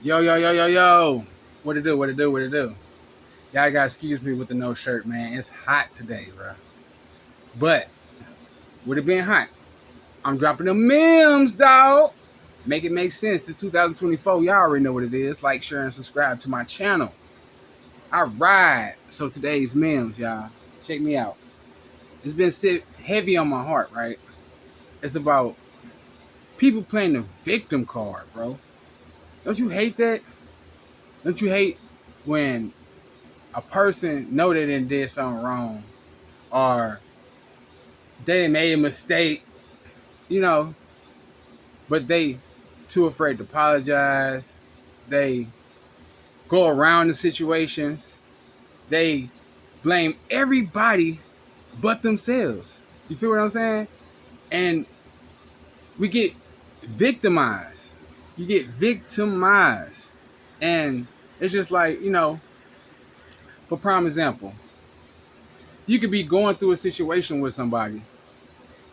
Yo, yo, yo, yo, yo. What it do? What it do? What it do? Y'all gotta excuse me with the no shirt, man. It's hot today, bro. But with it being hot, I'm dropping the memes, dog. Make it make sense. It's 2024. Y'all already know what it is. Like, share, and subscribe to my channel. All right. So today's memes, y'all. Check me out. It's been sit heavy on my heart, right? It's about people playing the victim card, bro. Don't you hate that? Don't you hate when a person know they did something wrong or they made a mistake, you know, but they too afraid to apologize. They go around the situations. They blame everybody but themselves. You feel what I'm saying? And we get victimized. You get victimized. And it's just like, for prime example, you could be going through a situation with somebody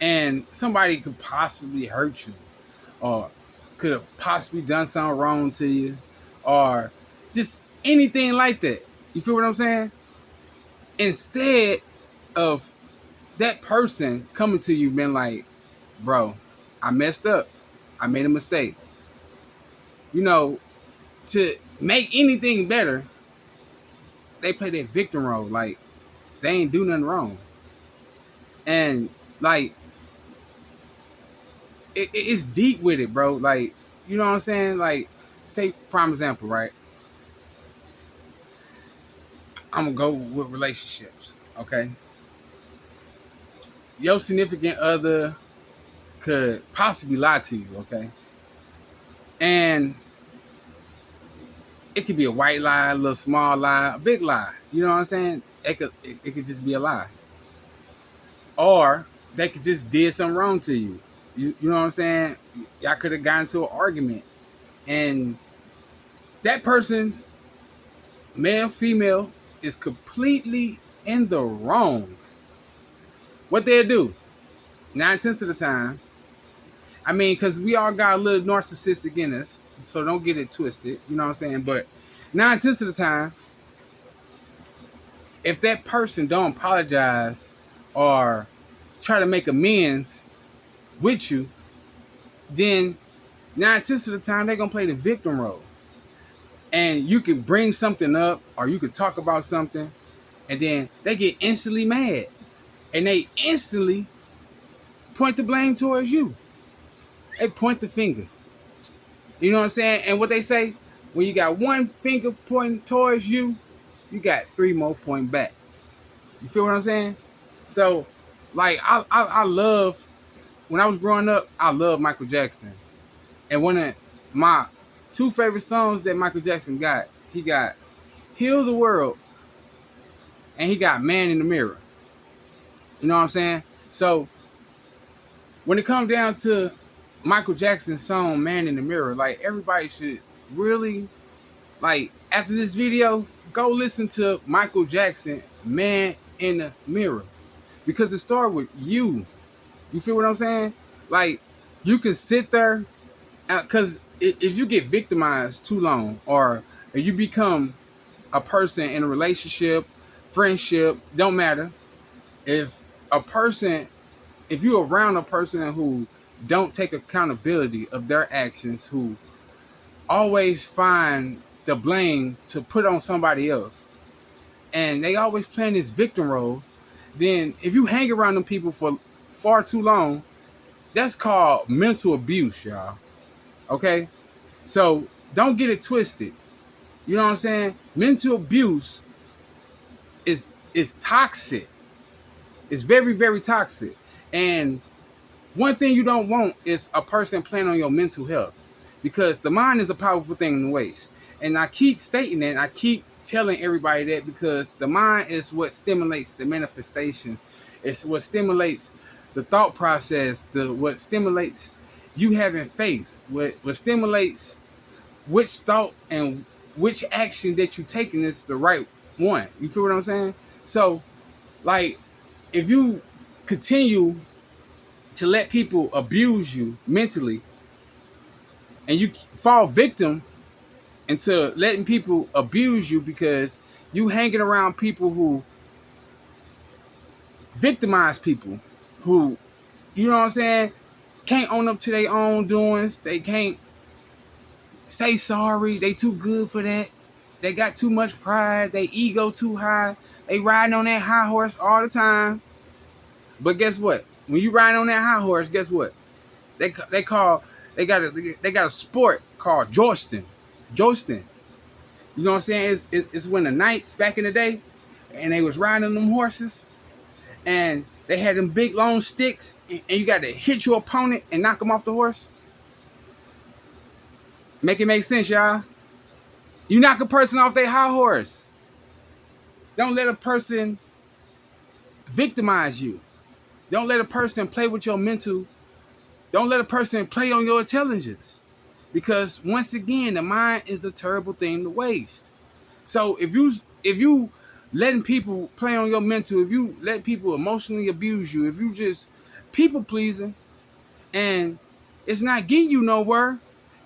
and somebody could possibly hurt you or could have possibly done something wrong to you or just anything like that. You feel what I'm saying? Instead of that person coming to you being like, bro, I messed up. I made a mistake. To make anything better, they play that victim role. Like, they ain't do nothing wrong. And, like, it's deep with it, bro. Like, you know what I'm saying? Like, say, prime example, right? I'm gonna go with relationships, okay? Your significant other could possibly lie to you, okay? And it could be a white lie, a little small lie, a big lie. You know what I'm saying? It could just be a lie. Or they could just did something wrong to you. You know what I'm saying? Y'all could have gotten into an argument. And that person, male, female, is completely in the wrong. What they'll do, 9/10 of the time, I mean, because we all got a little narcissistic in us, so don't get it twisted. You know what I'm saying? But 9/10 of the time, if that person don't apologize or try to make amends with you, then 9/10 of the time they're gonna play the victim role. And you could bring something up or you could talk about something, and then they get instantly mad. And they instantly point the blame towards you. They point the finger. You know what I'm saying? And what they say, when you got one finger pointing towards you, you got three more pointing back. You feel what I'm saying? So, like, I love, when I was growing up, I loved Michael Jackson. And one of my two favorite songs that Michael Jackson got, he got Heal the World and he got Man in the Mirror. You know what I'm saying? So, when it comes down to Michael Jackson's song Man in the Mirror, like, everybody should really, like, after this video, go listen to Michael Jackson Man in the Mirror, because it started with you. You feel what I'm saying? Like, you can sit there, because if you get victimized too long, or if you become a person in a relationship, friendship, don't matter. If a person, if you're around a person who don't take accountability of their actions, who always find the blame to put on somebody else, and they always playing this victim role, then if you hang around them people for far too long, that's called mental abuse, y'all. Okay? So don't get it twisted. You know what I'm saying? Mental abuse is toxic. It's very, very toxic. And one thing you don't want is a person playing on your mental health, because the mind is a powerful thing in waste. And I keep stating that, I keep telling everybody that, because the mind is what stimulates the manifestations. It's what stimulates the thought process, what stimulates you having faith, what stimulates which thought and which action that you're taking is the right one. You feel what I'm saying? So, like, if you continue to let people abuse you mentally and you fall victim into letting people abuse you because you hanging around people who victimize people, who, you know what I'm saying, can't own up to their own doings. They can't say sorry. They too good for that. They got too much pride. They ego too high. They riding on that high horse all the time. But guess what? When you ride on that high horse, guess what? They got a sport called jousting. Jousting. You know what I'm saying? It's when the knights back in the day, and they was riding them horses, and they had them big long sticks, and you got to hit your opponent and knock them off the horse. Make it make sense, y'all. You knock a person off their high horse. Don't let a person victimize you. Don't let a person play with your mental. Don't let a person play on your intelligence. Because once again, the mind is a terrible thing to waste. So if you letting people play on your mental, if you let people emotionally abuse you, if you just people pleasing, and it's not getting you nowhere,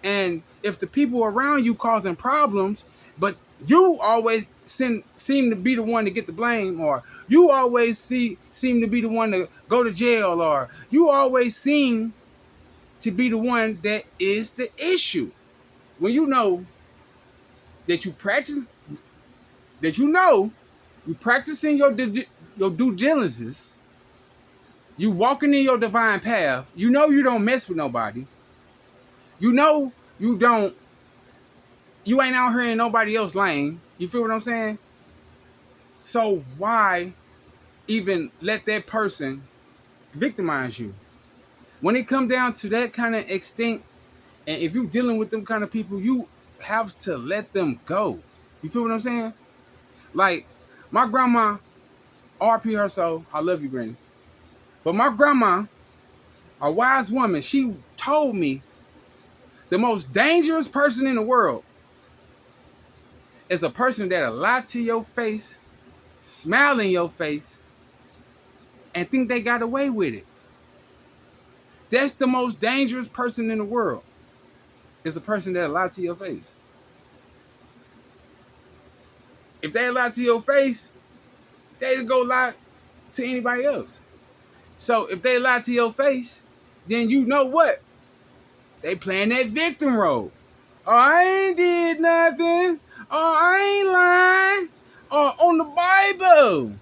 and if the people around you causing problems, but you always seem to be the one to get the blame, or you always seem to be the one to go to jail, or you always seem to be the one that is the issue. When you know that you practicing your due diligence, you walking in your divine path, you know you don't mess with nobody. You know you ain't out here in nobody else's lane. You feel what I'm saying? So why even let that person victimize you? When it come down to that kind of extent, and if you're dealing with them kind of people, you have to let them go. You feel what I'm saying? Like, my grandma, RP her soul, I love you, Granny. But my grandma, a wise woman, she told me the most dangerous person in the world is a person that'll lie to your face, smile in your face, and think they got away with it. That's the most dangerous person in the world, is a person that'll lie to your face. If they lie to your face, they'll go lie to anybody else. So if they lie to your face, then you know what? They playing that victim role. Oh, I ain't did nothing. Oh, I ain't lying. Oh, on the Bible.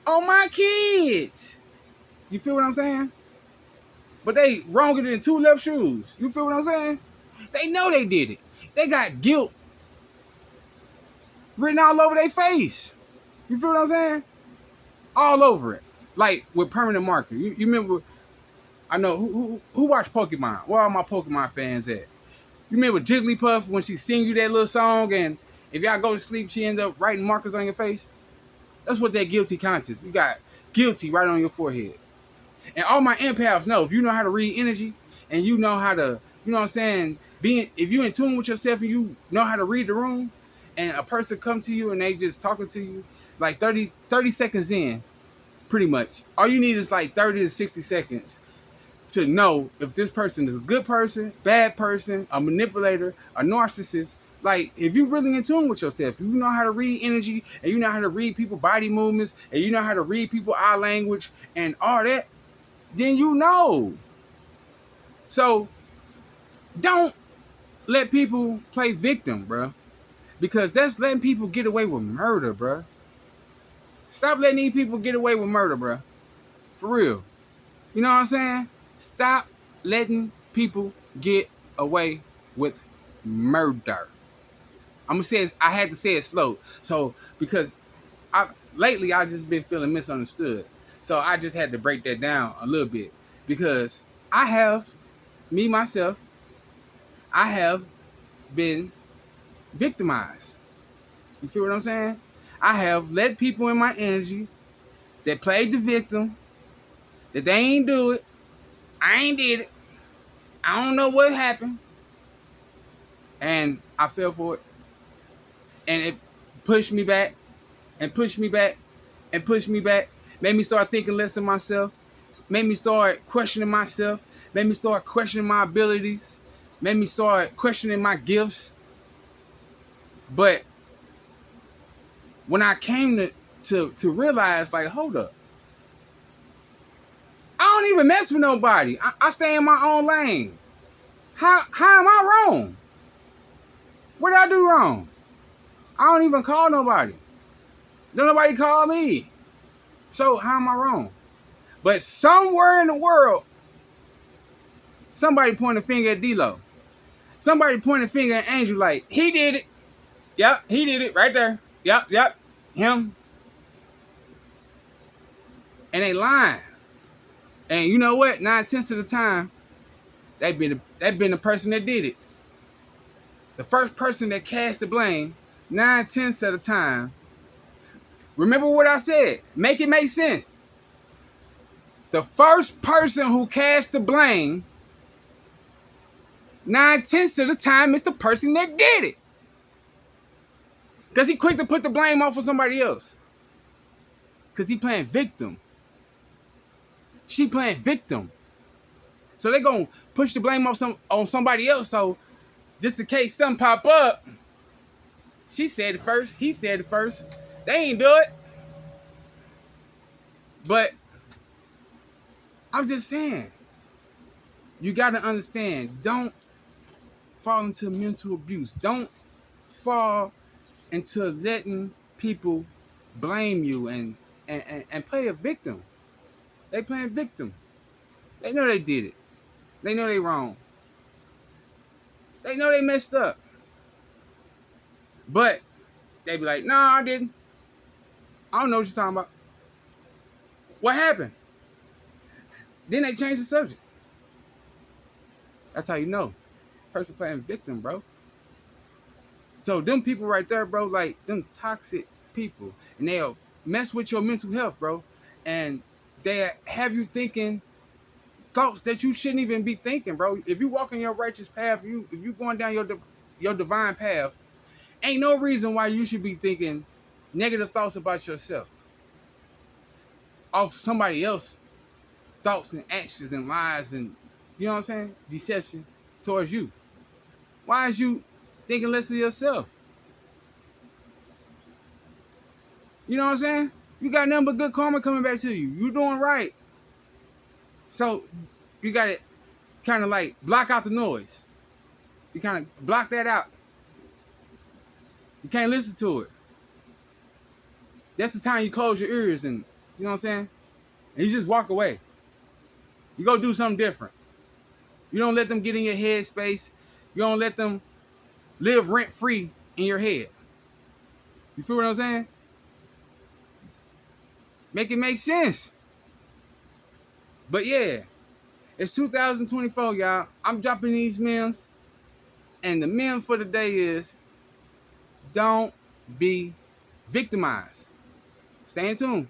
On my kids. You feel what I'm saying? But they wronger than two left shoes. You feel what I'm saying? They know they did it. They got guilt written all over their face. You feel what I'm saying? All over it. Like with permanent marker. You remember, I know, who watched Pokemon? Where are my Pokemon fans at? You remember Jigglypuff when she sing you that little song, and if y'all go to sleep, she ends up writing markers on your face? That's what that guilty conscience. You got guilty right on your forehead. And all my empaths know, if you know how to read energy, and you know how to, you know what I'm saying, if you're in tune with yourself and you know how to read the room, and a person come to you and they just talking to you, like 30 seconds in, pretty much, all you need is like 30 to 60 seconds to know if this person is a good person, bad person, a manipulator, a narcissist. Like, if you're really in tune with yourself, if you know how to read energy, and you know how to read people's body movements, and you know how to read people's eye language and all that, then you know. So don't let people play victim, bro, because that's letting people get away with murder, bro. Stop letting these people get away with murder, bro. For real. You know what I'm saying? Stop letting people get away with murder. I'm gonna say it, I had to say it slow. So because lately I just been feeling misunderstood. So I just had to break that down a little bit, because I have been victimized. You feel what I'm saying? I have let people in my energy that played the victim, that they ain't do it. I ain't did it. I don't know what happened. And I fell for it. And it pushed me back and pushed me back and pushed me back. Made me start thinking less of myself. Made me start questioning myself. Made me start questioning my abilities. Made me start questioning my gifts. But when I came to realize, like, hold up, I don't even mess with nobody. I stay in my own lane. How am I wrong? What did I do wrong? I don't even call nobody. Don't nobody call me. So how am I wrong? But somewhere in the world, somebody point a finger at D-Lo. Somebody point a finger at Angel like, he did it. Yep, he did it right there. Yep, him. And they lying. And you know what? 9/10 of the time, they've been the person that did it. The first person that cast the blame, 9/10 of the time. Remember what I said. Make it make sense. The first person who cast the blame, 9/10 of the time, is the person that did it. Because he quick to put the blame off of somebody else. Because he playing victim. She playing victim. So they going to push the blame off on somebody else. So just in case something pop up, she said it first. He said it first. They ain't do it. But I'm just saying, you got to understand, don't fall into mental abuse. Don't fall into letting people blame you and play a victim. They playing victim. They know they did it. They know they wrong. They know they messed up. But they be like, nah, I didn't. I don't know what you're talking about. What happened? Then they change the subject. That's how you know. Person playing victim, bro. So them people right there, bro, like them toxic people. And they'll mess with your mental health, bro. And they have you thinking thoughts that you shouldn't even be thinking, bro. If you walk in your righteous path, if you going down your divine path, ain't no reason why you should be thinking negative thoughts about yourself. Off somebody else's thoughts and actions and lies and, you know what I'm saying? Deception towards you. Why is you thinking less of yourself? You know what I'm saying? You got nothing but good karma coming back to you. You doing right. So you got to kind of like block out the noise. You kind of block that out. You can't listen to it. That's the time you close your ears and, you know what I'm saying? And you just walk away. You go do something different. You don't let them get in your head space. You don't let them live rent-free in your head. You feel what I'm saying? Make it make sense. But yeah, it's 2024, y'all. I'm dropping these memes. And the meme for the day is, don't be victimized. Stay in tune.